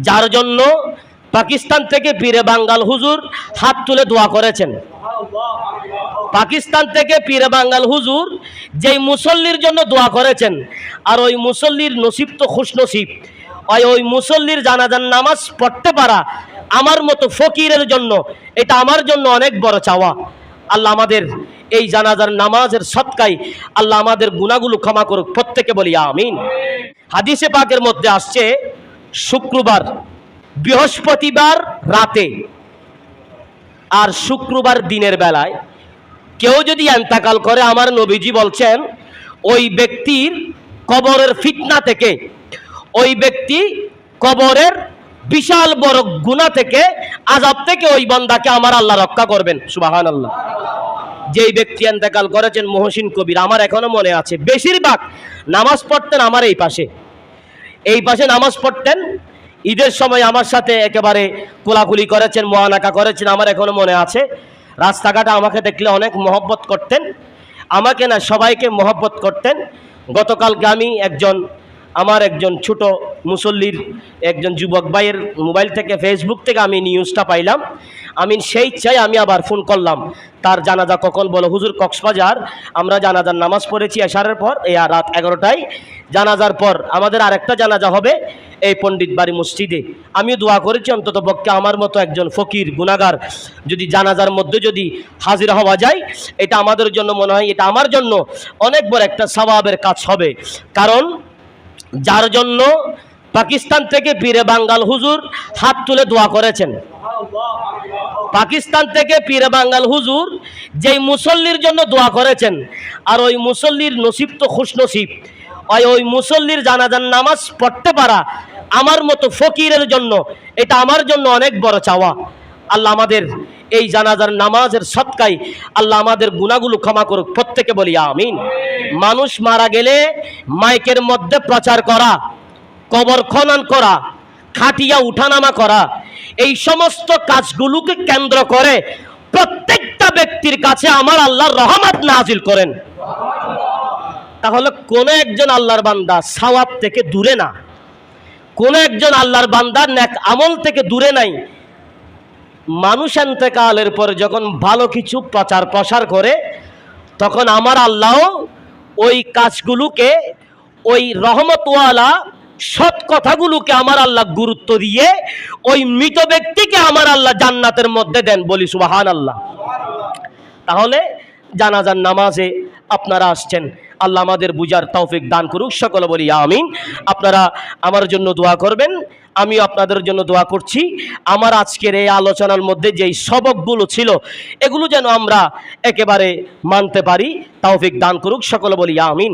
যার জন্য পাকিস্তান থেকে পীরে বাঙ্গাল হুজুর হাত তুলে দোয়া করেছেন। পাকিস্তান থেকে পীরে বাঙ্গাল হুজুর যেই মুসল্লির জন্য দোয়া করেছেন, আর ওই মুসল্লির নসিব তো খুশনসিব, ওই মুসল্লির জানাজার নামাজ পড়তে পারা আমার মতো ফকিরের জন্য এটা আমার জন্য অনেক বড় চাওয়া। আল্লাহ আমাদের এই জানাজার নামাজের সদকায় আল্লাহ আমাদের গুনাহগুলো ক্ষমা করুক, প্রত্যেকে বলি আমিন। হাদিসে পাকের মধ্যে আসছে শুক্রবার, বৃহস্পতিবার রাতে আর শুক্রবার দিনের বেলায় কেউ যদি ইন্তেকাল করে, আমার নবীজি বলছেন ওই ব্যক্তির কবরের ফিতনা থেকে, ওই ব্যক্তি কবরের বিশাল বড় গুনাহ থেকে, আযাব থেকে ওই বান্দাকে আমার আল্লাহ রক্ষা করবেন। সুবহানাল্লাহ। যেই ব্যক্তি ইন্তেকাল করেছেন মহসিন কবির, আমার এখনো মনে আছে, বেশিরভাগ নামাজ পড়তেন আমার এই পাশে নামাজ পড়তেন। ঈদের সময় আমার সাথে একেবারে কোলাকুলি করেছেন, মুআনাকা করেছেন, আমার এখনো মনে আছে। রাস্তাঘাটে আমাকে দেখলে অনেক মহব্বত করতেন, আমাকে না সবাইকে মহব্বত করতেন। গতকালকে আমি আমার একজন ছোট মুসল্লির একজন যুবক ভাইয়ের মোবাইল থেকে, ফেসবুক থেকে আমি নিউজটা পাইলাম। আমি সেই চাই আমি আবার ফোন করলাম, তার জানাজা কখন বলো? হুজুর কক্সবাজার আমরা জানাজার নামাজ পড়েছি এশারের পর, এই রাত 11টায়। জানাজার পর আমাদের আরেকটা জানাজা হবে এই পণ্ডিত বাড়ি মসজিদে। আমিও দোয়া করেছি অন্তত পক্ষে আমার মতো একজন ফকির গুনাহগার যদি জানাজার মধ্যে যদি হাজির হওয়া যায়, এটা আমাদের জন্য মনে হয় এটা আমার জন্য অনেক বড় একটা সওয়াবের কাজ হবে। কারণ যার জন্য পাকিস্তান থেকে পীরে বাঙ্গাল হুজুর হাত তুলে দোয়া করেছেন, পাকিস্তান থেকে পীরে বাঙ্গাল হুজুর যেই মুসল্লির জন্য দোয়া করেছেন, আর ওই মুসল্লির নসিব তো খুশনসিব, ওই মুসল্লির জানাজার নামাজ পড়তে পারা আমার মতো ফকিরের জন্য এটা আমার জন্য অনেক বড় চাওয়া। আল্লাহ আমাদের এই জানাজার নামাজের সদকায় আল্লাহ আমাদের গুনাহগুলো ক্ষমা করুক, প্রত্যেকে বলি আমিন। মানুষ মারা গেলে মাইকের মধ্যে প্রচার করা, কবর খনন করা, খাটিয়া উঠানামা করা, এই সমস্ত কাজগুলোকে কেন্দ্র করে প্রত্যেকটা ব্যক্তির কাছে আমার আল্লাহর রহমত নাজিল করেন। তাহলে কোন একজন আল্লাহর বান্দা সওয়াব থেকে দূরে না, কোন একজন আল্লাহর বান্দা নেক আমল থেকে দূরে নাই। মানুষ ইন্তেকালের পর যখন ভালো কিছু প্রচার প্রসার করে, তখন আমার আল্লাহ ওই কাজগুলোকে, ওই রহমতওয়ালা সৎ কথাগুলোকে আমার আল্লাহ গুরুত্ব দিয়ে ওই মৃত ব্যক্তিকে আমার আল্লাহ জান্নাতের মধ্যে দেন, বলি সুবহানাল্লাহ। তাহলে জানাজার নামাজে আপনারা আসছেন, আল্লাহ আমাদের বুঝার তৌফিক দান করুক, সকলে বলি আমিন। আপনারা আমার জন্য দোয়া করবেন, আমিও আপনাদের জন্য দোয়া করছি। আমার আজকের এই আলোচনার মধ্যে যেই সবকগুলো ছিল এগুলো যেন আমরা একেবারে মানতে পারি, তৌফিক দান করুক, সকলে বলি আমিন।